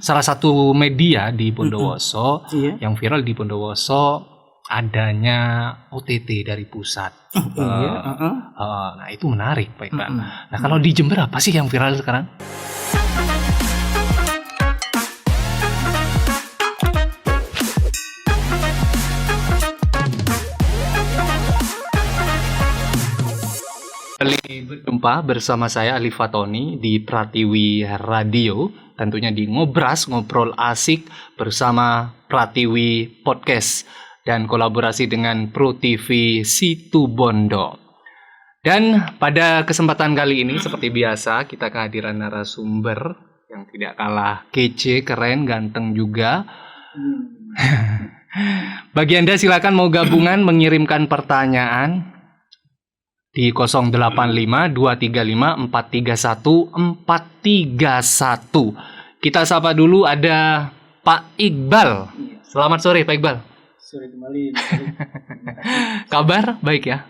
salah satu media di Bondowoso yang viral di Bondowoso adanya OTT dari pusat. Nah itu menarik Pak Iqbal. Nah kalau di Jember apa sih yang viral sekarang? Berjumpa bersama saya Ali Fatoni di Pratiwi Radio, tentunya di Ngobras, ngobrol asik bersama Pratiwi Podcast dan kolaborasi dengan Pro TV Situbondo. Dan pada kesempatan kali ini seperti biasa kita kehadiran narasumber yang tidak kalah kece, keren, ganteng juga. Bagi Anda silakan mau gabungan mengirimkan pertanyaan di 085 235 431 431. Kita sapa dulu ada Pak Iqbal. Selamat sore Pak Iqbal. Sore kembali. Kabar baik ya?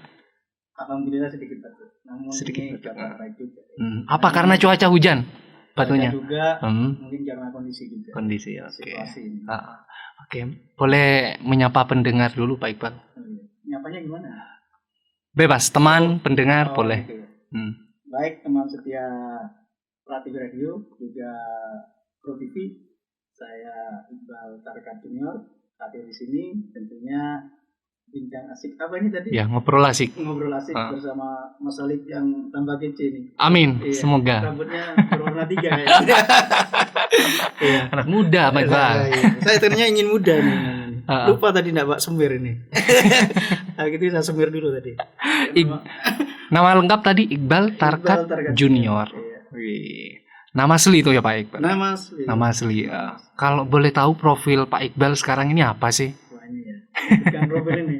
Alhamdulillah sedikit batuk. Namun sedikit ini kabar baik juga. Apa karena cuaca hujan? Batunya? Juga mungkin karena kondisi juga. Kondisi, oke. Situasi. Oke, boleh menyapa pendengar dulu Pak Iqbal? Nyapanya gimana? Bebas, teman, pendengar, boleh. Gitu. Baik, teman setia Pratiwi Radio, juga Pro TV. Saya Iqbal Tarkat Junior, hadir di sini. Tentunya bincang asik. Apa ini tadi? Ya, ngobrol asik. Ngobrol asik bersama Mas Alif yang tambah kece nih. Amin, iya, semoga. Rambutnya berwarna 3 ya. Iya. Anak muda, Pak Iqbal. Saya ternyata ingin muda nih. Lupa tadi enggak Pak semir ini. Nah, gitu saya semir dulu tadi. Nama lengkap tadi Iqbal Tarkat Junior. Iya. Wih. Nama asli itu ya Pak Iqbal? Nama asli. Kalau boleh tahu profil Pak Iqbal sekarang ini apa sih? Wah ini ya. Bukan profil ini.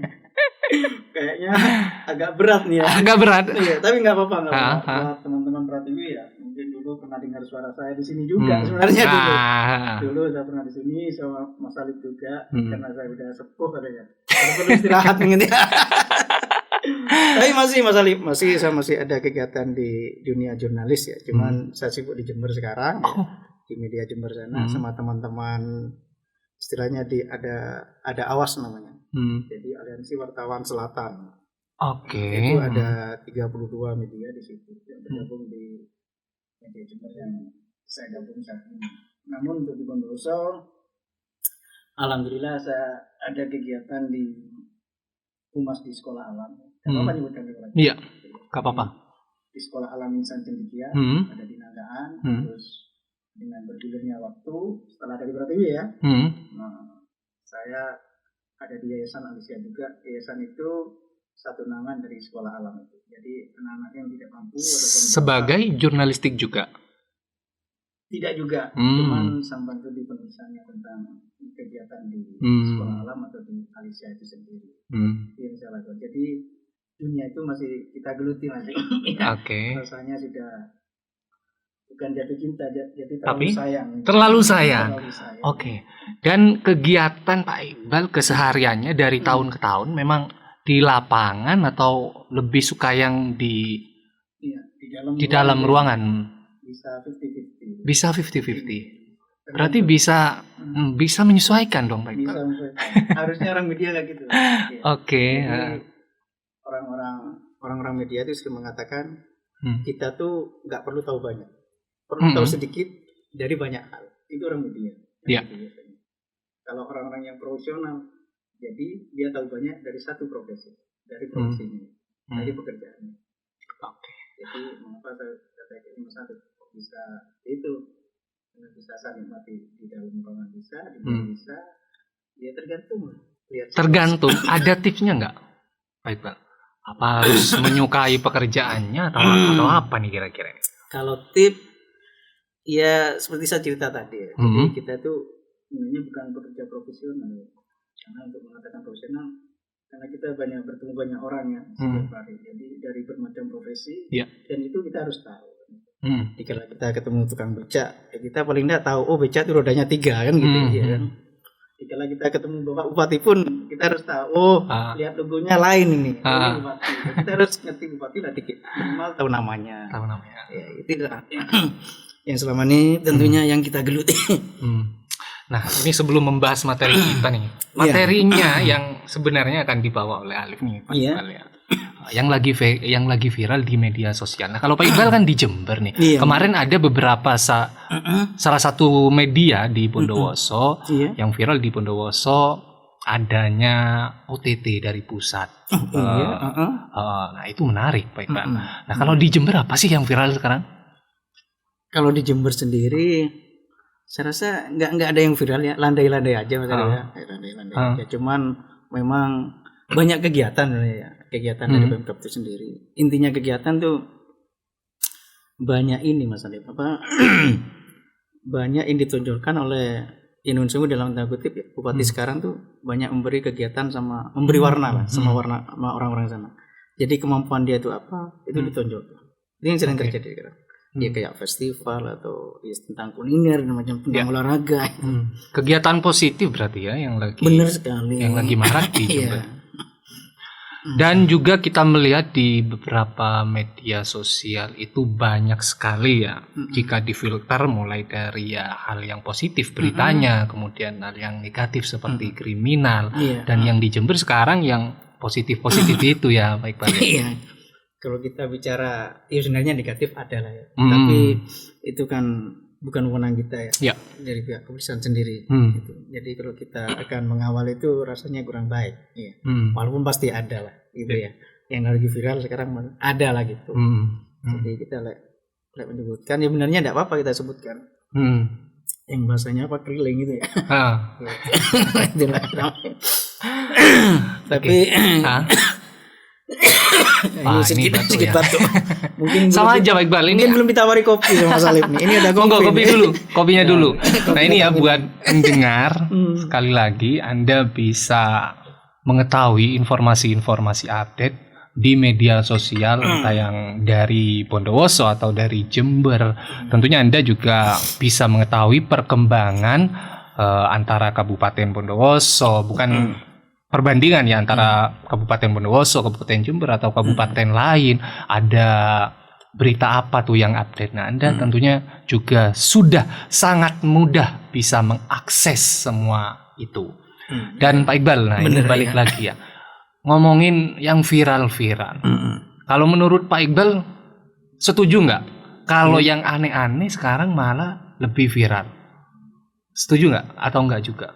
Kayaknya agak berat nih ya. Agak berat. Iya, tapi enggak apa-apa buat teman-teman Pratiwi ya. Mungkin dulu pernah dengar suara saya di sini juga sebenarnya dulu. Dulu saya pernah di sini sama Mas Alif juga karena saya udah sepuh katanya. Perlu istirahat mungkin ya. Tapi masih Mas Alif, saya masih ada kegiatan di dunia jurnalis ya. Cuman saya sibuk di Jember sekarang ya, di media Jember sana sama teman-teman istilahnya ada AWAS namanya. Jadi Aliansi Wartawan Selatan. Oke. Itu ada 32 media di situ yang tergabung di media Jember yang saya gabung saat ini. Namun untuk di Bondowoso, alhamdulillah saya ada kegiatan di Humas di Sekolah Alam. Apa nyebutkan itu lagi? Iya, gak apa-apa. Di Sekolah Alam Insan Cendekia, ada di Nagaan, terus dengan bergulirnya waktu setelah dari Pratiwi ya. Nah, saya ada di Yayasan Alicia juga. Yayasan itu satu nama dari Sekolah Alam itu. Jadi anak-anak yang tidak mampu sebagai jurnalistik juga. Tidak juga, cuman sampai itu di penulisannya tentang kegiatan di Sekolah Alam atau di Alicia itu sendiri. Itu yang saya lakukan. Jadi dunia itu masih kita geluti masih. Oke. Rasanya sudah bukan jatuh cinta, jadi tapi sayang. Terlalu sayang. Oke. Dan kegiatan Pak Iqbal kesehariannya dari tahun ke tahun memang di lapangan atau lebih suka yang di dalam ruangan? Bisa 50-50. Berarti bisa menyesuaikan dong Pak Iqbal. Harusnya orang media kayak gitu. Oke. Orang-orang media itu sering mengatakan kita tuh nggak perlu tahu banyak, perlu tahu sedikit dari banyak hal. Itu orang media. Iya. Kalau orang-orang yang profesional, jadi dia tahu banyak dari satu profesi, dari profesinya, dari pekerjaannya. Oke. Jadi mengapa saya katakan Mas Alif bisa itu, karena bisa saya nikmati di dalam ruangan bisa, di luar bisa, ya tergantung. Tergantung. Ada tipsnya nggak, Pak Iqbal? Apa harus menyukai pekerjaannya atau apa nih kira-kira? Kalau tip, ya seperti saya cerita tadi. Ya. Jadi kita tuh sebenarnya bukan pekerja profesional. Ya. Karena untuk mengatakan profesional, karena kita bertemu banyak orang ya setiap hari. Jadi dari bermacam profesi, dan itu kita harus tahu. Jika kita ketemu tukang becak, ya kita paling tidak tahu, becak itu rodanya 3 kan gitu, ya kan. Jika kita ketemu Bapak Bupati pun kita harus tahu, lihat logonya lain ini. Ini Bupati. Kita harus ngerti Bupati lah dikit, minimal tahu namanya. Tahu namanya. Ya, itu lah. Yang selama ini tentunya yang kita geluti. Nah, ini sebelum membahas materi kita nih, materinya yang sebenarnya akan dibawa oleh Alif nih, Pak Iqbal ya. Yang lagi viral di media sosial. Nah, kalau Pak Iqbal kan di Jember nih. Kemarin ada beberapa salah satu media di Bondowoso yang viral di Bondowoso adanya OTT dari pusat. Nah, itu menarik, Pak Iqbal. Nah, kalau di Jember apa sih yang viral sekarang? Kalau di Jember sendiri, saya rasa nggak ada yang viral ya, landai-landai aja maksudnya ya. Landai-landai aja. Cuman memang banyak kegiatan ya. Kegiatan dari Pemkab itu sendiri. Intinya kegiatan tuh banyak ini Mas Alif, banyak yang ditonjolkan oleh Inun Sewu dalam tanda kutip ya. Bupati sekarang tuh banyak memberi kegiatan sama memberi warna lah sama warna sama orang-orang sana. Jadi kemampuan dia itu apa, itu ditonjolkan. Itu yang sering terjadi sekarang. Ya kayak festival atau ya tentang kuliner dan macam tentang olahraga. Kegiatan positif berarti ya yang lagi benar sekali. Yang lagi marak di Jember. Dan juga kita melihat di beberapa media sosial itu banyak sekali ya, jika difilter mulai dari ya hal yang positif beritanya, kemudian hal yang negatif seperti kriminal, dan yang di Jember sekarang yang positif-positif itu ya, Pak Iqbal. Iya. Kalau kita bicara, ya sebenarnya negatif ada lah ya, tapi itu kan bukan wewenang kita ya, dari pihak kepolisian sendiri. Gitu. Jadi kalau kita akan mengawal itu rasanya kurang baik, ya. Walaupun pasti ada lah, gitu ya. Yang lagi viral sekarang ada lah gitu. Jadi kita menyebutkan, ya benarnya tidak apa-apa kita sebutkan. Yang bahasanya apa keriling gitu ya. Itulah. Tapi ini sedikit batuk. Mungkin sama aja Pak Iqbal. Ini belum ditawari kopi sama Mas Alif nih. Ini ada kopi dulu, kopinya dulu. Nah ini ya buat pendengar, sekali lagi Anda bisa mengetahui informasi-informasi update di media sosial entah yang dari Bondowoso atau dari Jember. Tentunya Anda juga bisa mengetahui perkembangan antara Kabupaten Bondowoso, bukan perbandingan ya antara Kabupaten Bondowoso, Kabupaten Jember atau kabupaten lain, ada berita apa tuh yang update. Nah, Anda tentunya juga sudah sangat mudah bisa mengakses semua itu. Dan Pak Iqbal, nah ini balik lagi ya, ngomongin yang viral-viral. Kalau menurut Pak Iqbal, setuju nggak kalau yang aneh-aneh sekarang malah lebih viral? Setuju nggak atau nggak juga?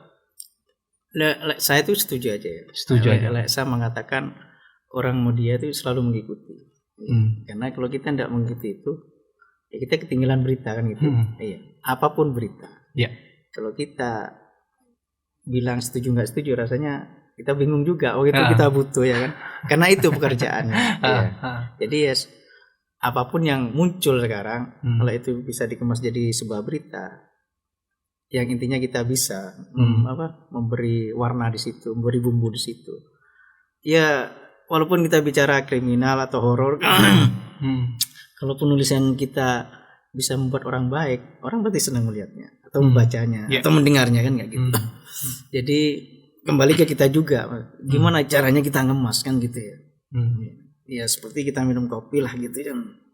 Saya itu setuju aja ya. Setuju aja. Saya mengatakan orang media itu selalu mengikuti. Karena kalau kita tidak mengikuti itu, ya kita ketinggalan berita kan gitu. Iya. Apapun berita. Kalau kita bilang setuju nggak setuju, rasanya kita bingung juga. Oh itu kita butuh ya kan. Karena itu pekerjaannya. Jadi ya apapun yang muncul sekarang, kalau itu bisa dikemas jadi sebuah berita, yang intinya kita bisa memberi warna di situ, memberi bumbu di situ. Ya walaupun kita bicara kriminal atau horor, kalau penulisan kita bisa membuat orang baik, orang pasti senang melihatnya atau membacanya atau mendengarnya kan nggak gitu. Jadi kembali ke kita juga, gimana caranya kita ngemas kan gitu ya. Ya seperti kita minum kopi lah gitu kan.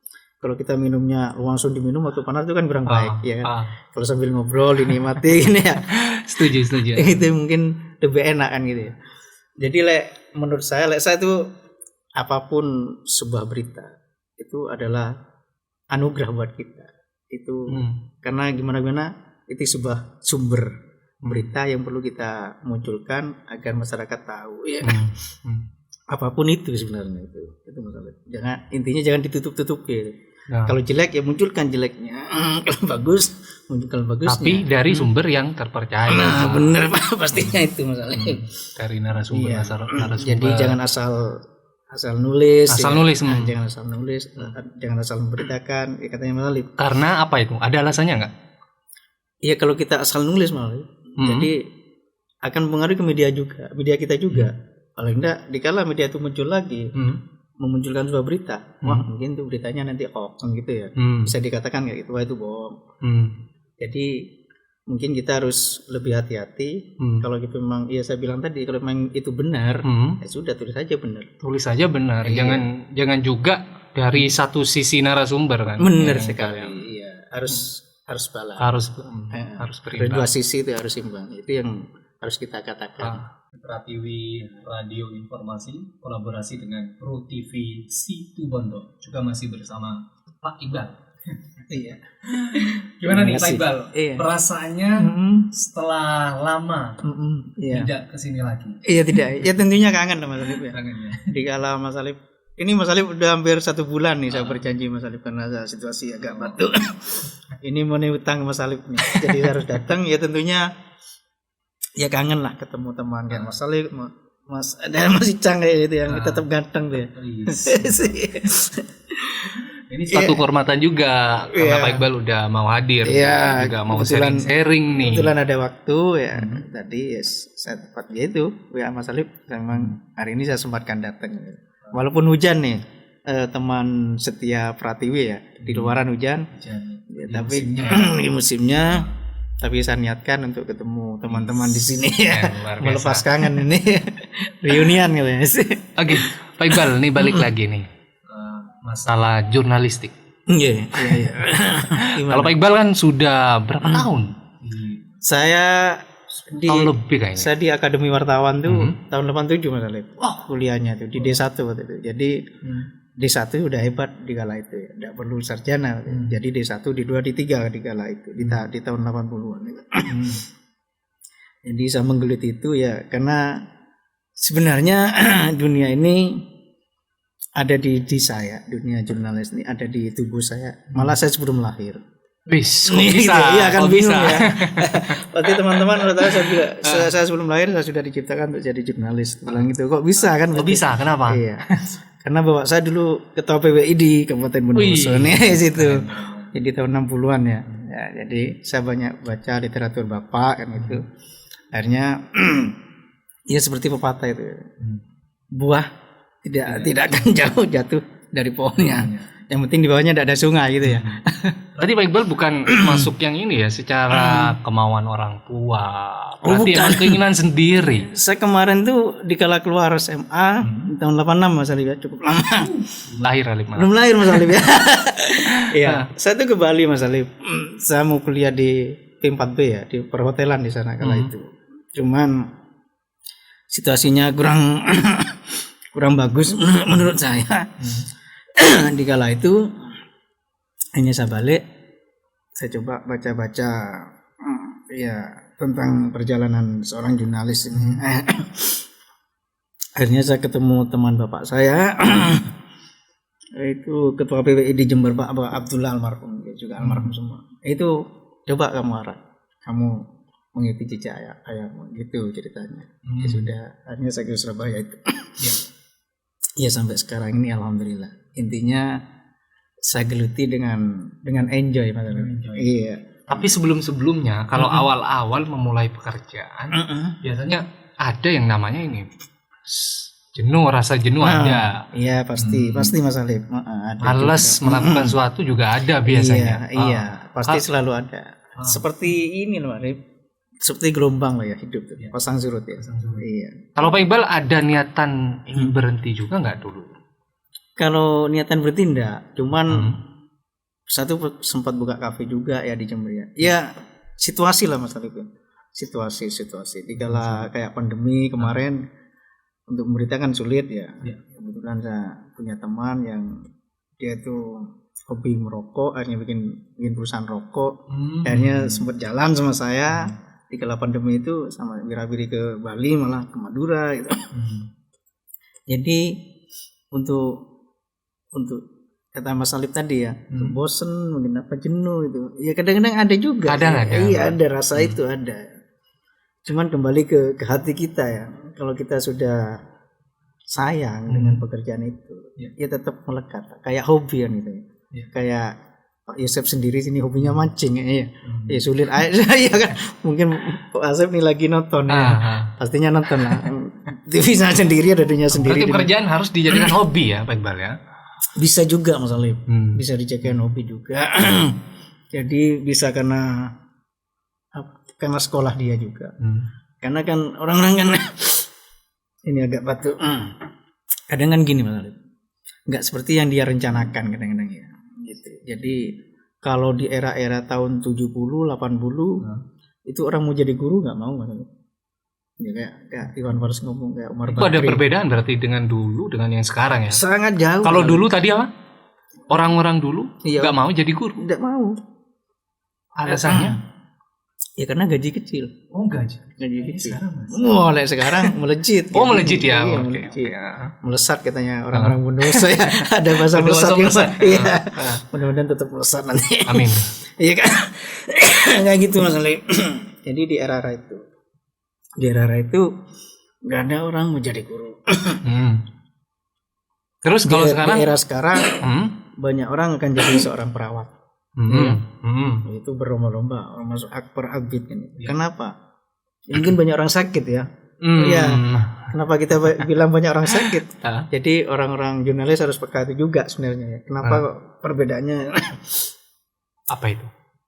Kalau kita minumnya langsung diminum waktu panas itu kan kurang baik ya kan. Kalau sambil ngobrol dinikmati ini ya. Setuju. Itu mungkin lebih enak kan gitu ya. Jadi menurut saya itu apapun sebuah berita itu adalah anugerah buat kita. Itu karena gimana itu sebuah sumber berita yang perlu kita munculkan agar masyarakat tahu ya. Apapun itu sebenarnya itu masalah. Intinya jangan ditutup-tutup gitu. Kalau jelek ya munculkan jeleknya, kalau bagus munculkan bagusnya. Tapi dari sumber yang terpercaya. Bener pastinya itu masalahnya. Dari narasumber. Jadi jangan asal nulis. Jangan asal nulis, jangan asal memberitakan. Ya, katanya Mas Alif. Karena apa itu? Ada alasannya nggak? Iya kalau kita asal nulis Mas Alif, jadi akan mempengaruhi ke media kita juga. Paling enggak dikala media itu muncul lagi. Memunculkan sebuah berita, wah mungkin tuh beritanya nanti hoax gitu ya, bisa dikatakan kayak gitu, wah itu bohong. Jadi mungkin kita harus lebih hati-hati. Kalau gitu memang, ya saya bilang tadi, kalau memang itu benar, ya sudah tulis saja benar. Jangan juga dari satu sisi narasumber kan. Benar sekali. Iya. harus balance. Harus berimbang. Dua sisi itu harus imbang. Itu yang harus kita katakan. Pratiwi Radio Informasi kolaborasi dengan Pro TV Situbondo juga masih bersama Pak Iqbal. Iya. Gimana nih Pak Iqbal? Iya. Perasaannya setelah lama tidak kesini lagi? Iya tidak. Ya tentunya kangen sama Mas Alif ya. Kangen ya. Dikala Mas Alif ini Mas Alif udah hampir 1 bulan nih saya berjanji Mas Alif karena situasi agak batuk. Ini mau utang Mas Alif nih. Jadi harus datang ya tentunya ya kangen lah ketemu teman kayak Mas Alif, Mas Icang kayak gitu yang tetap ganteng tuh ya. Ini suatu kehormatan juga karena Pak Iqbal udah mau hadir, juga mau sharing nih. Kebetulan ada waktu ya. Tadi saya tepat gitu ya Mas Alif, memang hari ini saya sempatkan datang. Walaupun hujan nih, teman setia Pratiwi ya di luaran hujan. Ya, tapi di musimnya. Tapi saya niatkan untuk ketemu teman-teman di sini ya, melepas kangen ini reunian gitu ya. Oke, Pak Iqbal, nih balik lagi nih masalah jurnalistik. Iya. Kalau Pak Iqbal kan sudah berapa tahun? Saya tahun lebih kayaknya. Saya di Akademi Wartawan tuh tahun 87 Mas Alif. Kuliahnya tuh di D1 waktu itu. Jadi D1 udah hebat di kala itu ya. Enggak perlu sarjana. Jadi D1, D2, D3 di kala itu di tahun 80-an itu. Jadi saya menggeluti itu ya karena sebenarnya dunia ini ada di saya, dunia jurnalis ini ada di tubuh saya. Malah saya sebelum lahir. Wis, kok bisa? Iya kan bingung ya. Pasti teman-teman udah tahu saya sebelum lahir saya sudah diciptakan untuk jadi jurnalis. Bilang gitu kok bisa kan? Kok bisa? Kenapa? Iya. Karena bapak saya dulu ketua PWI di Kabupaten Bondowoso nih situ. Jadi tahun 60-an ya. Jadi saya banyak baca literatur bapak kan itu. Akhirnya ya seperti pepatah itu. Buah tidak akan jauh jatuh dari pohonnya. Yang penting di bawahnya tidak ada sungai gitu ya. Tadi Pak Iqbal bukan masuk yang ini ya secara kemauan orang tua. Berarti emang keinginan sendiri. Saya kemarin tuh dikala keluar SMA tahun 86 Mas Alif ya, cukup lama. Lahir Alif malah. Belum lahir Mas Alif ya. Iya, saya tuh ke Bali Mas Alif. Saya mau kuliah di P4B ya, di perhotelan di sana kala itu. Cuman situasinya kurang bagus menurut saya. Di kala itu hanya saya balik, saya coba baca-baca ya tentang perjalanan seorang jurnalis ini. Akhirnya saya ketemu teman bapak saya, itu ketua PWI di Jember Pak Abdullah almarhum, juga almarhum semua. Itu coba kamu mengikuti jejak ayahmu, gitu ceritanya. Ya sudah, akhirnya saya ke Surabaya itu. Ya sampai sekarang ini alhamdulillah. Intinya saya geluti dengan enjoy Mas. Iya. Tapi sebelumnya kalau awal-awal memulai pekerjaan biasanya ada yang namanya ini rasa jenuh ada. Iya pasti Mas Alif. Males melakukan sesuatu juga ada biasanya. Iya, pasti selalu ada. Seperti ini loh Alif. Seperti gelombang lah ya hidup tuh. Pasang surut ya. Iya. Kalau Pak Iqbal ada niatan ingin berhenti juga nggak dulu? Kalau niatan berhenti enggak, cuman satu sempat buka kafe juga ya di Jember ya. Ya situasi lah Mas Alif. Situasi. Dikala kayak pandemi kemarin untuk memberitakan sulit ya. Kebetulan saya punya teman yang dia tuh hobi merokok, akhirnya bikin perusahaan rokok. Akhirnya sempat jalan sama saya. Di kala pandemi itu sama wira-wiri ke Bali malah ke Madura gitu. Jadi untuk kata Mas Alif tadi ya, bosen mungkin apa jenuh itu. Ya kadang-kadang ada juga. Iya ada rasa itu ada. Cuman kembali ke hati kita ya. Kalau kita sudah sayang dengan pekerjaan itu, ya tetap melekat. Kayak hobi kan gitu. Kayak Pak Yosef sendiri sini hobinya mancing ya. Ya sulit ya kan. Mungkin Pak Yosef nih lagi nonton ya. Pastinya nonton lah. TV sendiri ada dunia sendiri. Berarti pekerjaan harus dijadikan hobi ya Pak Iqbal ya. Bisa juga Mas Alif. Bisa dijadikan hobi juga. Jadi bisa karena sekolah dia juga. Karena kan orang-orang kan ini agak batuk. Kadang kan gini Mas Alif. Enggak seperti yang dia rencanakan kadang-kadang ya. Gitu. Jadi Kalau di era-era tahun 70, 80 itu orang mau jadi guru nggak mau maksudnya. Ya kayak Iwan Fals ngomong, kayak Umar Bakri. Itu ada perbedaan berarti dengan dulu dengan yang sekarang ya? Sangat jauh. Kalau dulu tadi apa? Orang-orang dulu nggak mau jadi guru? Nggak mau. Alasannya? Ya karena gaji kecil. Oh, gaji kecil. Mulai sekarang melejit. Oh, melejit ya. Iya, Oke. Melesat katanya orang-orang Bondowoso ya. Ada bahasa melesat. Iya. Mudah-mudahan tetap melesat nanti. Amin. Iya kan? Kayak gitu Mas Ali. Jadi di era-era itu nggak ada orang mau jadi guru. Terus kalau sekarang? Di era sekarang banyak orang akan jadi seorang perawat. Itu berlomba-lomba masuk akper abid kan. Kenapa? Ya, mungkin banyak orang sakit ya. Ya. Kenapa kita bilang banyak orang sakit? Jadi orang-orang jurnalis harus peka itu juga sebenarnya. Kenapa perbedaannya? Apa itu?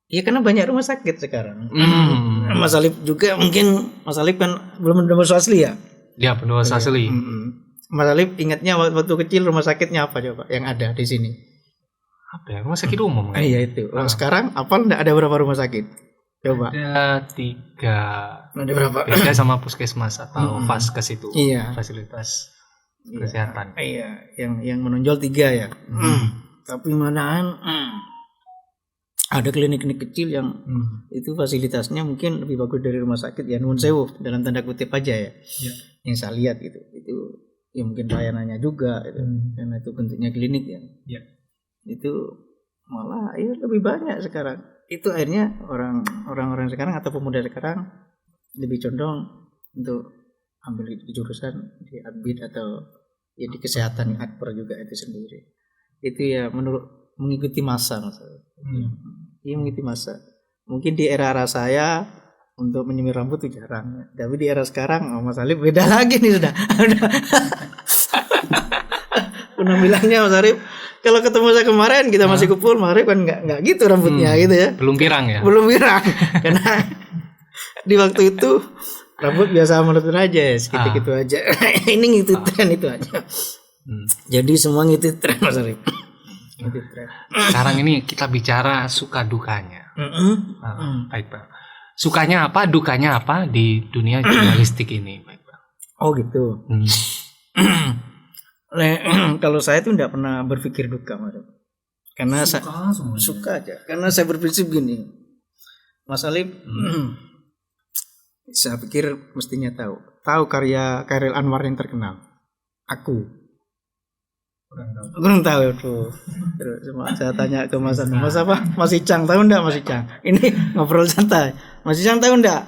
Ya karena banyak rumah sakit sekarang. Mas Alif juga mungkin Mas Alif kan belum pendosa asli ya? Ya, pendosa asli. Mas Alif ingatnya waktu kecil rumah sakitnya apa coba yang ada di sini? Apa ya? Rumah sakit umum kan? Iya itu. Sekarang apal enggak ada berapa rumah sakit? Coba. Ada 3. Ada berapa? Beda sama puskesmas atau vaskes itu. Iya. Fasilitas kesehatan. Iya, yang menonjol 3 ya. Tapi malahan ada klinik-klinik kecil yang itu fasilitasnya mungkin lebih bagus dari rumah sakit ya, nuwun sewu dalam tanda kutip aja ya. Yang saya lihat gitu. Itu ya mungkin layanannya juga gitu. Karena itu bentuknya klinik ya. Itu malah ya lebih banyak sekarang. Itu akhirnya orang-orang sekarang atau pemuda sekarang lebih condong untuk ambil jurusan di adbid atau ya di kesehatan akper juga itu sendiri. Itu ya menurut mengikuti masa maksudnya. Iya mengikuti masa. Mungkin di era saya untuk menyemir rambut itu jarang. Tapi di era sekarang Mas Alif beda lagi nih sudah. Penampilannya Mas Arif kalau ketemu saya kemarin kita masih kumpul Mas Arif kan nggak gitu rambutnya gitu ya. Belum pirang ya? Belum pirang karena di waktu itu rambut biasa monoton aja ya, segitu gitu aja. Ini ngikutin tren itu aja. Jadi semua ngikutin tren Mas Arif. Sekarang ini kita bicara suka dukanya. Baik Bang. Sukanya apa, dukanya apa di dunia jurnalistik ini, baik Bang? Oh gitu. Kalau saya tuh tidak pernah berpikir duka, Mas. Karena suka aja. Karena saya berprinsip gini, Mas Alif, saya pikir mestinya tahu karya Chairil Anwar yang terkenal. Aku kurang tahu tuh. Terus saya tanya ke Mas Anu, Mas apa? Mas Icang tahu enggak Mas Icang? Ini ngobrol santai. Mas Icang tahu enggak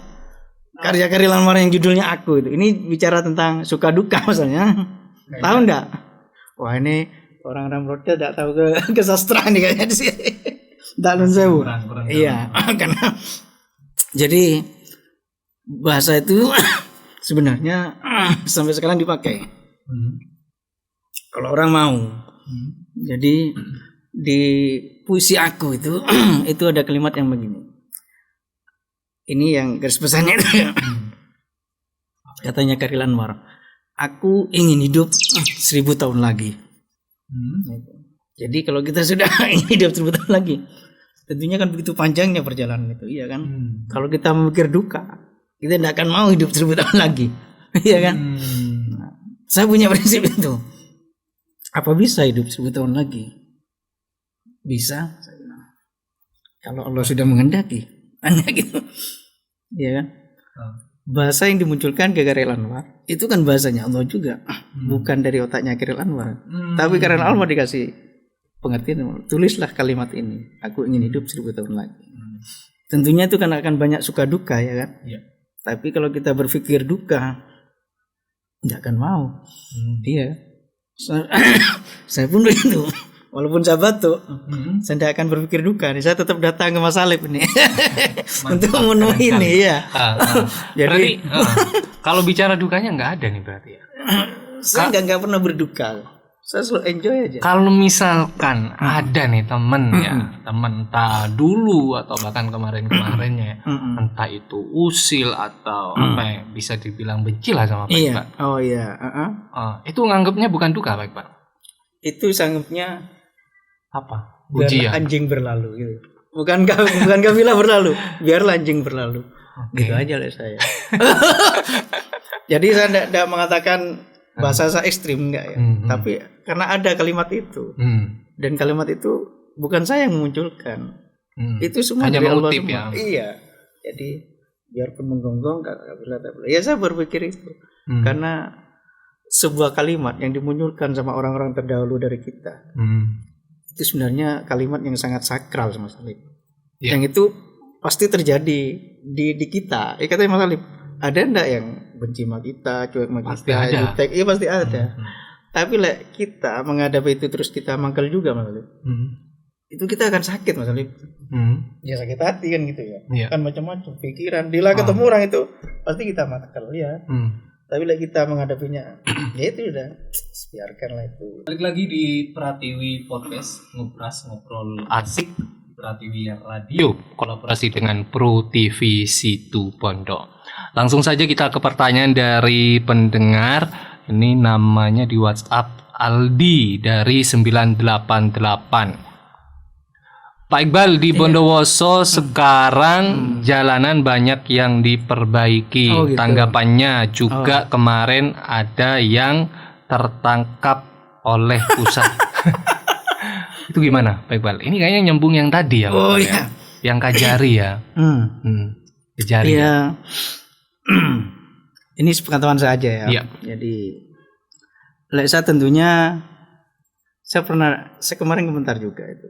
karya Chairil Anwar yang judulnya Aku itu? Ini bicara tentang suka duka maksudnya. Tahu enggak? Wah ini orang-orang Broadcast enggak tahu ke sastra nih kayaknya di sini. Dalun sewu. Iya, karena jadi bahasa itu sebenarnya sampai sekarang dipakai. Kalau orang mau. Jadi di puisi Aku itu itu ada kalimat yang begini. Ini yang garis besarnya itu ya. Katanya Chairil Anwar, aku ingin hidup 1000 tahun lagi. Jadi kalau kita sudah ingin hidup 1000 tahun lagi, tentunya kan begitu panjangnya perjalanan itu, iya kan? Kalau kita memikir duka, kita tidak akan mau hidup 1000 tahun lagi, iya kan? Nah, saya punya prinsip itu. Apa bisa hidup 1000 tahun lagi? Bisa. Kalau Allah sudah menghendaki, hanya gitu, iya kan? Bahasa yang dimunculkan ke Chairil Anwar itu kan bahasanya Allah juga, bukan dari otaknya Chairil Anwar. Tapi Chairil Anwar dikasih pengertian, tulislah kalimat ini, aku ingin hidup 1000 tahun lagi. Tentunya itu kan akan banyak suka duka ya kan. Tapi kalau kita berpikir duka, tidak akan mau. Iya. Saya pun begitu. Walaupun saya batuk, saya tidak akan berpikir duka. Saya tetap datang ke Mas Alif ini untuk memenuhi ini ya. Jadi kalau bicara dukanya nggak ada nih berarti ya. Saya nggak pernah berduka. Saya selalu enjoy aja. Kalau misalkan ada nih temen ya, temen entah dulu atau bahkan kemarin-kemarinnya, entah itu usil atau apa ya, bisa dibilang benci lah sama Pak Iqbal. Oh iya. Itu nganggapnya bukan duka Pak Iqbal. Itu sanggupnya apa? Ujian. Anjing berlalu gitu. Bukan kafilah berlalu, biar anjing berlalu. Gitu aja lah saya. Jadi saya tidak mengatakan bahasa saya ekstrim enggak ya. Tapi karena ada kalimat itu. Dan kalimat itu bukan saya yang memunculkan. Itu semua hanya dari Allah mengutip semua. ya. Iya. Jadi biarpun menggonggong kafilah. Ya saya berpikir itu. Karena sebuah kalimat yang dimunculkan sama orang-orang terdahulu dari kita. Itu sebenarnya kalimat yang sangat sakral sama Salib. Yang itu pasti terjadi di kita. Katanya Mas Salib, ada enggak yang benci sama kita, cuek sama pasti kita, ada. jutek? Iya pasti ada. Tapi kita menghadapi itu terus kita mangkal juga Mas Salib. Itu kita akan sakit Mas Salib. Ya sakit hati kan gitu ya. Kan macam-macam pikiran. Bila ketemu orang itu pasti kita mangkal ya. Tapi kita menghadapinya, ya itu udah biarkanlah itu. Balik lagi di Pratiwi Podcast, ngobrol asik di Pratiwi Radio, kolaborasi dengan Pro TV Situ Pondok. Langsung saja kita ke pertanyaan dari pendengar. Ini namanya di WhatsApp Aldi dari 988. Pak Iqbal, di Bondowoso sekarang jalanan banyak yang diperbaiki. Gitu. Tanggapannya juga kemarin ada yang tertangkap oleh pusat. Itu gimana Pak Iqbal? Ini kayaknya nyambung yang tadi ya. Iya. Yang Kajari ya. Kajari. Iya. Ini sepengetahuan saya aja ya. Iya. Jadi saya tentunya saya kemarin komentar juga itu.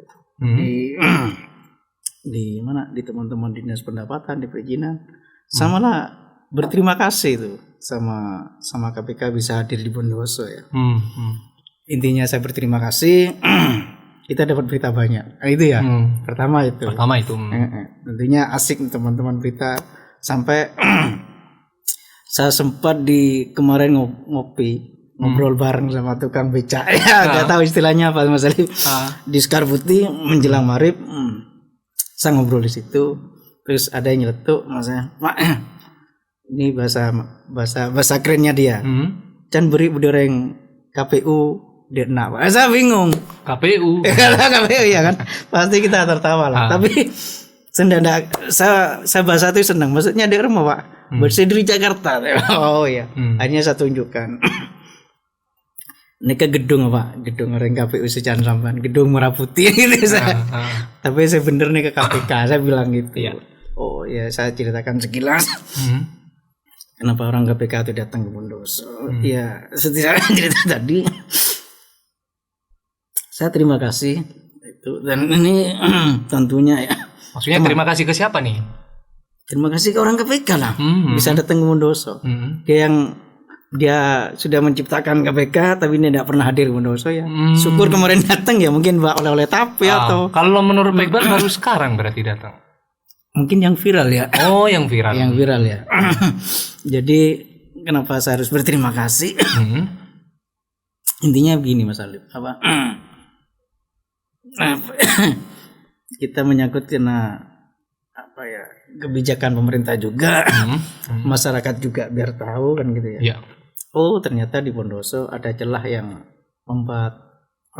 Di mana, di teman-teman dinas pendapatan, di perizinan, sama lah berterima kasih itu sama KPK bisa hadir di Bondowoso ya. Intinya saya berterima kasih. Kita dapat berita banyak. Itu ya. Pertama itu. Tentunya asik teman-teman berita sampai saya sempat di kemarin ngobrol bareng sama tukang becak. Ya, enggak tahu istilahnya apa Mas Ali. Di Skarbuti menjelang maghrib. Saya ngobrol di situ. Terus ada yang nyeletuk maksudnya, "Mak, ini bahasa kerennya dia. Can beri budoreng KPU dia nak." Saya bingung. KPU. KPU ya kan. Pasti kita tertawa lah. Tapi saya bahasa itu senang. Maksudnya di rumah Pak. Bersih dari Jakarta. Oh ya. Akhirnya saya tunjukkan. Ini ke gedung Pak, gedung orang KPU Sejan Samban, gedung Merah Putih gitu saya. Tapi saya bener nih ke KPK, saya bilang gitu. Oh ya, saya ceritakan sekilas. Kenapa orang KPK itu datang ke Bondowoso? Ya, setelah cerita tadi, saya terima kasih itu, dan ini tentunya ya. Maksudnya terima kasih ke siapa nih? Terima kasih ke orang KPK lah, bisa datang ke Bondowoso. Kayak yang dia sudah menciptakan KPK tapi ini tidak pernah hadir di Bondowoso ya. Syukur kemarin datang ya, mungkin oleh tapi atau kalau menurut Pak Iqbal baru sekarang berarti datang. Mungkin yang viral ya. Oh, yang viral. Yang viral ya. Jadi kenapa saya harus berterima kasih? Intinya begini Mas Alif, apa? Kita menyangkut kena apa ya, kebijakan pemerintah juga, masyarakat juga biar tahu kan gitu ya. Oh ternyata di Bondowoso ada celah yang membuat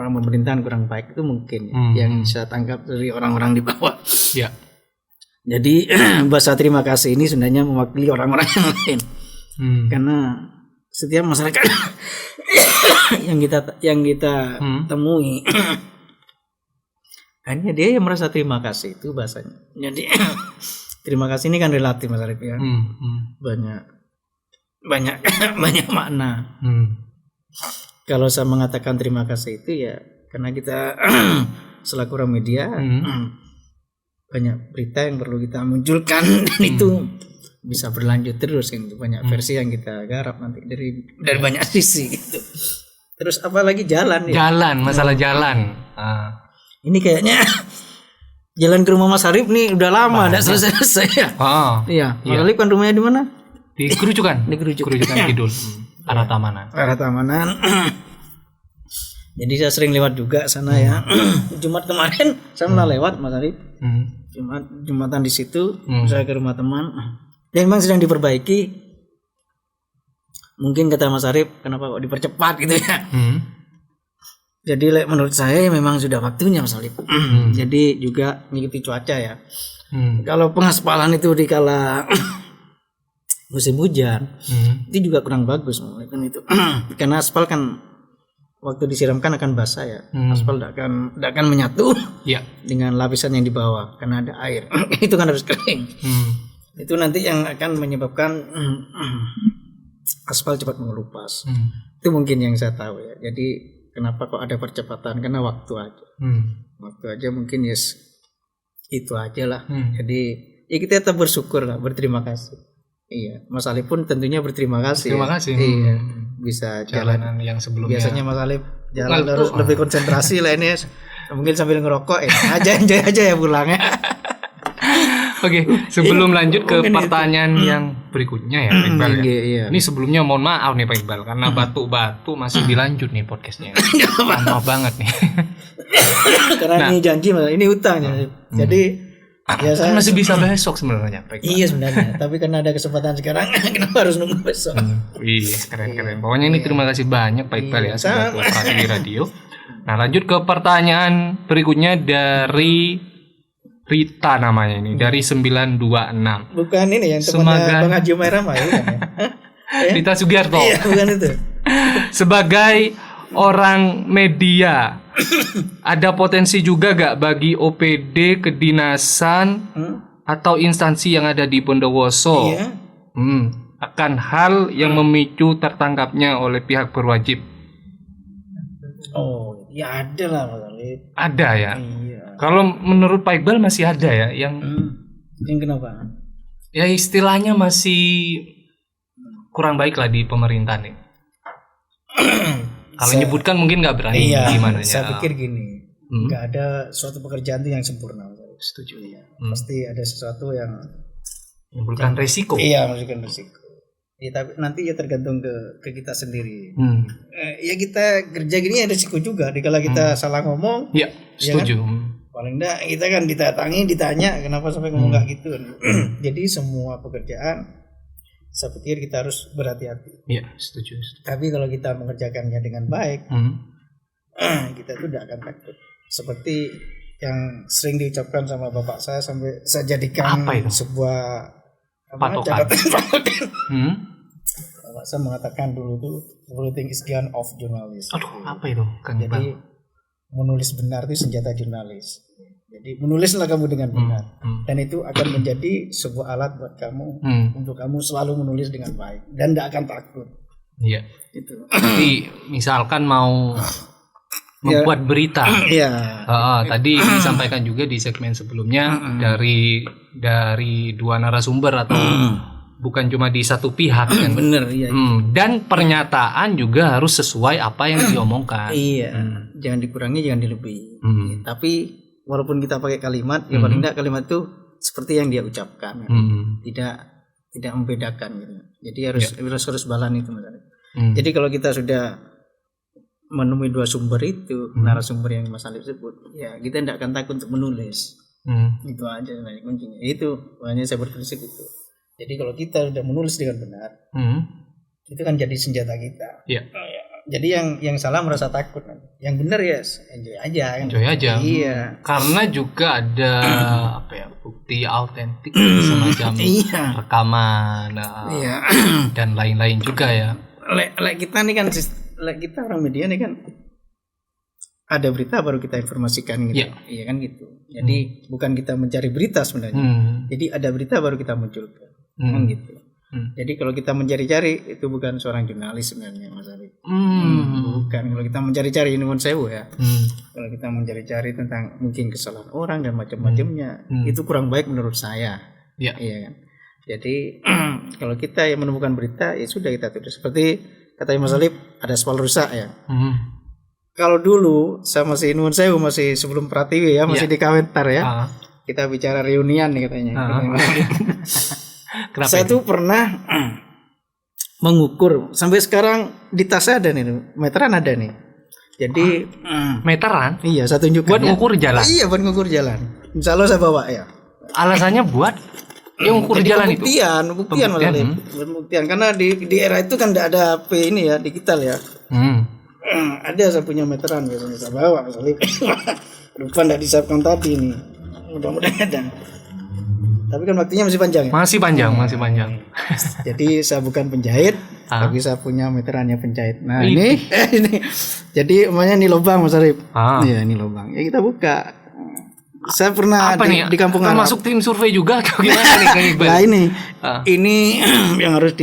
orang pemerintahan kurang baik, itu mungkin yang saya tangkap dari orang-orang di bawah. Jadi bahasa terima kasih ini sebenarnya mewakili orang-orang yang lain, karena setiap masyarakat yang kita temui, hanya dia yang merasa terima kasih, itu bahasanya. Jadi terima kasih ini kan relatif Mas Arif ya. Banyak makna. Kalau saya mengatakan terima kasih itu ya karena kita selaku orang media banyak berita yang perlu kita munculkan dan itu bisa berlanjut terus gitu. Banyak versi yang kita garap nanti dari banyak sisi gitu. Terus apalagi jalan ya. Masalah jalan. Ini kayaknya jalan ke rumah Mas Arif nih udah lama enggak selesai ya. Iya. Mas Arif kan rumahnya di mana? Di Kerucukan. Kerucukan Kidul. Arah Tamanan. Jadi saya sering lewat juga sana ya. Jumat kemarin saya pernah lewat Mas Arif. Jumatan di situ, saya ke rumah teman. Dan memang sedang diperbaiki. Mungkin kata Mas Arif, kenapa kok dipercepat gitu ya? Jadi menurut saya memang sudah waktunya Mas Alif. Jadi juga mengikuti cuaca ya. Kalau pengaspalan itu di kala musim hujan, itu juga kurang bagus kan itu. Karena aspal kan waktu disiramkan akan basah ya. Aspal tidak akan menyatu dengan lapisan yang di bawah karena ada air. Itu kan harus kering. Itu nanti yang akan menyebabkan aspal cepat mengelupas. Itu mungkin yang saya tahu ya. Jadi kenapa kok ada percepatan? Karena waktu aja. Waktu aja mungkin itu aja lah. Jadi ya kita tetap bersyukur lah, berterima kasih. Iya, Mas Alif pun tentunya berterima kasih. Terima kasih. Iya, bisa jalanan yang sebelumnya. Biasanya Mas Alif jalan harus lebih konsentrasi lah ini. Mungkin sambil ngerokok enjoy aja ya pulangnya. Oke, sebelum lanjut ke pertanyaan yang berikutnya ya Pak Iqbal ya. Iya. Ini sebelumnya mohon maaf nih Pak Iqbal karena batu-batu masih dilanjut nih podcastnya. Maaf banget nih. Karena ini janji Mas, ini utang ya. Jadi ya saya masih bisa besok sebenarnya Pak Iqbal. Iya sebenarnya, tapi karena ada kesempatan sekarang kenapa harus nunggu besok? Iya, keren. Pokoknya ini terima kasih banyak Pak Iqbal ya sudah Pratiwi Radio. Nah, lanjut ke pertanyaan berikutnya dari Rita namanya ini dari 926. Bukan ini yang temannya Bang Haji Merah mah ya. Rita Sugiarto. Iya, bukan itu. Sebagai orang media, ada potensi juga gak bagi OPD kedinasan atau instansi yang ada di Bondowoso akan hal yang memicu tertangkapnya oleh pihak berwajib? Oh, ya ada lah Mas Alif. Ada ya. Iya. Kalau menurut Pak Iqbal masih ada ya yang kenapa? Ya istilahnya masih kurang baik lah di pemerintahan nih. Kalau nyebutkan mungkin nggak berani gimana ya. Saya pikir gini, nggak ada suatu pekerjaan itu yang sempurna. Setuju ya. Pasti ada sesuatu yang menimbulkan resiko. Iya, menimbulkan resiko. Ya, tapi nanti ya tergantung ke kita sendiri. Ya kita kerja gini ada resiko juga. Dikala kita salah ngomong. Iya, setuju. Ya kan? Paling enggak kita kan ditanya kenapa sampai ngomong kayak gitu. Jadi semua pekerjaan saya pikir kita harus berhati-hati. Iya, setuju. Tapi kalau kita mengerjakannya dengan baik, kita tuh tidak akan takut. Seperti yang sering diucapkan sama bapak saya sampai saya jadikan sebuah patokan. Bapak saya mengatakan dulu tuh everything is gun of journalist. Aduh, apa itu? Jadi menulis benar itu senjata jurnalis. Jadi menulislah kamu dengan benar, dan itu akan menjadi sebuah alat buat kamu untuk kamu selalu menulis dengan baik dan tidak akan takut. Iya. Itu. Jadi misalkan mau membuat berita. Iya. Tadi disampaikan juga di segmen sebelumnya dari dua narasumber atau bukan cuma di satu pihak kan. Bener, iya. Dan pernyataan juga harus sesuai apa yang diomongkan. Iya. Jangan dikurangi, jangan dilebihi. Tapi walaupun kita pakai kalimat, ya paling tidak kalimat itu seperti yang dia ucapkan. Tidak membedakan gitu. Jadi harus balan itu Mas. Jadi kalau kita sudah menemui dua sumber itu, narasumber yang Mas Alif sebut, ya kita tidak akan takut untuk menulis. Itu aja sebenarnya kuncinya. Itu makanya saya berprinsip itu. Jadi kalau kita sudah menulis dengan benar, itu kan jadi senjata kita. Iya. Jadi yang salah merasa takut, yang benar ya enjoy aja. Enjoy aja. Iya. Karena juga ada bukti autentik semacam rekaman dan lain-lain juga ya. Kita nih kan, kita orang media nih kan ada berita baru kita informasikan gitu. Iya kan gitu. Jadi bukan kita mencari berita sebenarnya. Jadi ada berita baru kita munculkan. Gitu. Jadi kalau kita mencari-cari itu bukan seorang jurnalis sebenarnya Mas Alif. Bukan. Kalau kita mencari-cari ini sewu ya. Kalau kita mencari-cari tentang mungkin kesalahan orang dan macam-macamnya, itu kurang baik menurut saya. Iya kan. Jadi kalau kita yang menemukan berita ya sudah kita tulis. Seperti kata Mas Alif ada aspal rusak ya. Kalau dulu saya masih sewu masih sebelum Pratiwi ya, masih di Kawentar ya. Kita bicara reunian nih katanya. Kenapa saya tuh pernah mengukur sampai sekarang di tasnya ada nih, meteran ada nih. Jadi meteran? Iya, saya tunjukkan. Buat ngukur jalan. Iya, buat ngukur jalan. Insya Allah saya bawa ya. Alasannya buat ngukur jalan itu. Pembuktian karena di era itu kan tidak ada HP ini ya, digital ya. ada saya punya meteran biasanya saya bawa salib. Lupa enggak disiapkan tadi nih. Mudah-mudahan ada. Tapi kan waktunya masih panjang ya? Masih panjang. Jadi saya bukan penjahit, tapi saya punya meterannya penjahit. Nah, ini. Jadi namanya ini lubang Mas Arif. Iya, ini lubang. Ya kita buka. Saya pernah di kampung Arab. Masuk tim survei juga atau gimana nih Kang Iqbal? Nah, ini yang harus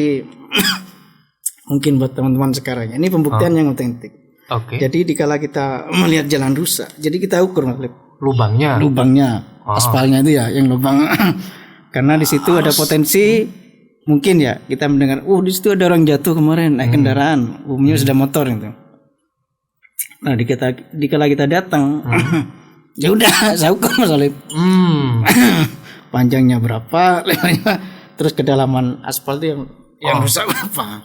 mungkin buat teman-teman sekarang. Ini pembuktian yang otentik. Oke. Jadi dikala kita melihat jalan rusak, jadi kita ukur Mas Arif. Lubangnya, aspalnya itu ya yang lubang. Karena di situ ada potensi mungkin ya kita mendengar, di situ ada orang jatuh kemarin naik kendaraan, umumnya sudah motor itu. Nah, dikala kita datang, ya udah saya ukur Mas Alif. Panjangnya berapa, lebarnya, terus kedalaman aspal itu yang rusak berapa?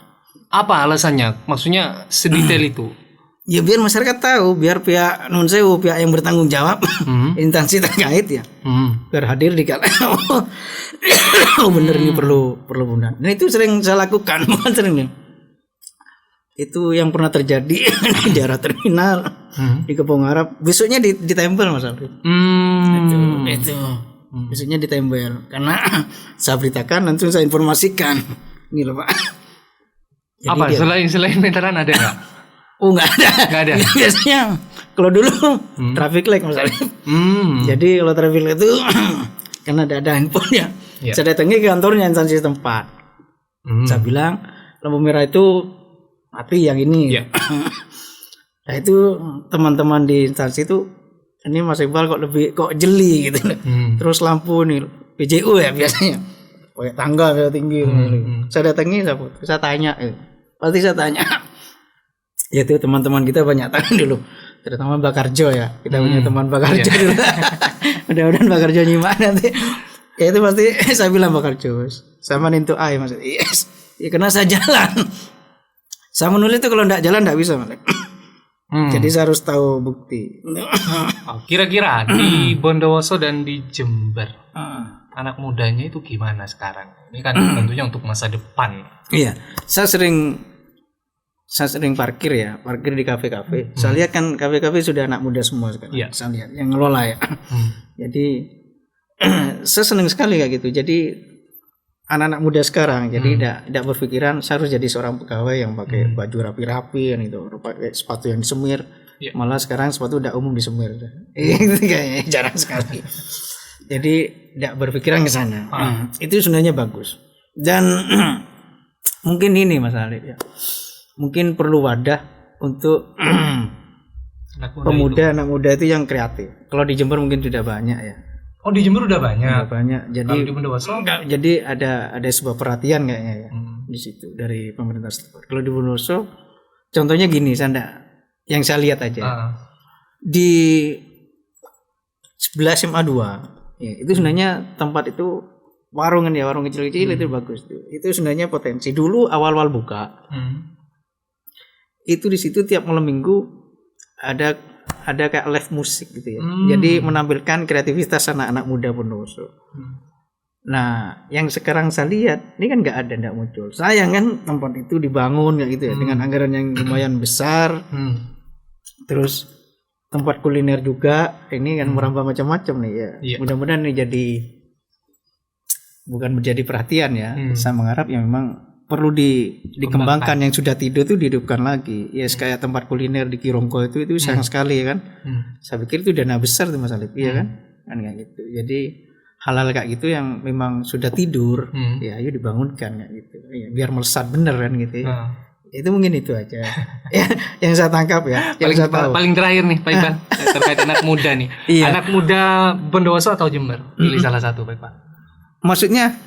Apa alasannya? Maksudnya sedetail itu? Ya biar masyarakat tahu, biar pihak pihak yang bertanggung jawab, instansi terkait ya, biar hadir di kala bener ini perlu benar. Dan itu sering saya lakukan, bukan sering nih. Itu yang pernah terjadi di daerah terminal di Kampung Arab. Besoknya ditempel Mas Alfi. Itu besoknya ditempel karena saya beritakan, nanti saya informasikan. Ini loh Pak. Jadi apa selain meteran ada nggak? Nggak ada. Biasanya kalau dulu traffic light Mas Alif. Jadi kalau traffic light itu karena ada handphone ya. Saya datangi ke kantornya instansi setempat. Saya bilang lampu merah itu mati yang ini. Nah itu teman-teman di instansi itu, ini Mas Iqbal kok jeli gitu. Terus lampu nih PJU ya biasanya pakai tangga tinggi. Saya datangi, saya tanya, pasti saya tanya. Ya itu teman-teman kita banyak tanya dulu, terutama Bakarjo ya. Kita punya teman Bakarjo dulu. Mudah-mudahan Bakarjo nyimak nanti. Ya itu pasti saya bilang Bakarjo, sama nintu ai Mas. Yes. Ya karena saya jalan. Saya menulis itu kalau enggak jalan enggak bisa, Mas. Jadi saya harus tahu bukti. Kira-kira di Bondowoso dan di Jember, anak mudanya itu gimana sekarang? Ini kan tentunya untuk masa depan. Iya, saya sering parkir di kafe-kafe. Saya lihat kan kafe-kafe sudah anak muda semua sekarang. Saya lihat yang ngelola ya. Jadi saya senang sekali kayak gitu. Jadi anak-anak muda sekarang jadi tidak berpikiran saya harus jadi seorang pegawai yang pakai baju rapi-rapi kan itu, pakai sepatu yang disemir. Malah sekarang sepatu udah umum disemir. Itu kayaknya jarang sekali. Jadi tidak berpikiran ke sana. Itu sebenarnya bagus. Dan mungkin ini Mas Alif ya. Mungkin perlu wadah untuk anak muda itu yang kreatif. Kalau di Jember mungkin sudah banyak ya. Oh di Jember udah banyak. Jadi kalau di Bondowoso jadi ada sebuah perhatian kayaknya ya di situ dari pemerintah setempat. Kalau di Bondowoso contohnya gini, yang saya lihat aja. Di sebelah SMA 2 ya, itu sebenarnya tempat itu warung kecil-kecil itu bagus tuh. Itu sebenarnya potensi. Dulu awal-awal buka. Itu di situ tiap malam minggu ada kayak live musik gitu ya. Jadi menampilkan kreativitas anak-anak muda Bondowoso. Nah, yang sekarang saya lihat ini kan nggak muncul. Sayang kan tempat itu dibangun kayak gitu ya dengan anggaran yang lumayan besar. Terus tempat kuliner juga ini kan merambah macam-macam nih ya. Mudah-mudahan ini bukan menjadi perhatian ya. Saya mengharap yang memang perlu dikembangkan, yang sudah tidur itu dihidupkan lagi. Ya kayak tempat kuliner di Kirongko itu sayang sekali ya kan. Saya pikir itu dana besar tuh Mas Alif, iya kan? Kan kayak gitu. Jadi hal-hal kayak gitu yang memang sudah tidur, ya ayo dibangunkan kayak gitu. Ya, biar melesat bener kan gitu. Itu mungkin itu aja. Ya, yang saya tangkap ya. Paling terakhir nih Pak Iqbal terkait anak muda nih. Anak muda Bondowoso atau Jember? Pilih salah satu Pak Iqbal. Maksudnya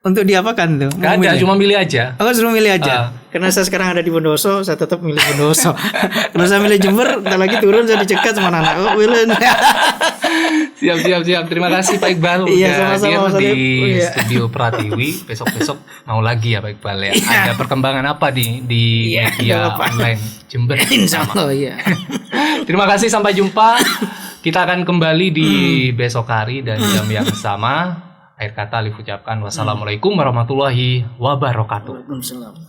untuk diapakan tuh? Gak ada, cuma milih aja. Suruh milih aja. Karena saya sekarang ada di Bondowoso, saya tetap milih Bondowoso. Kalau saya milih Jember, ntar lagi turun saya dicegat sama anak. Siap. Terima kasih Pak Iqbal udah hadir di studio Pratiwi. Besok mau lagi ya Pak Iqbal ya. Ada perkembangan apa di media online Jember? Insyaallah ya. Terima kasih, sampai jumpa. Kita akan kembali di besok hari dan jam yang sama. Akhir kata Alif ucapkan wassalamualaikum warahmatullahi wabarakatuh. Waalaikumsalam.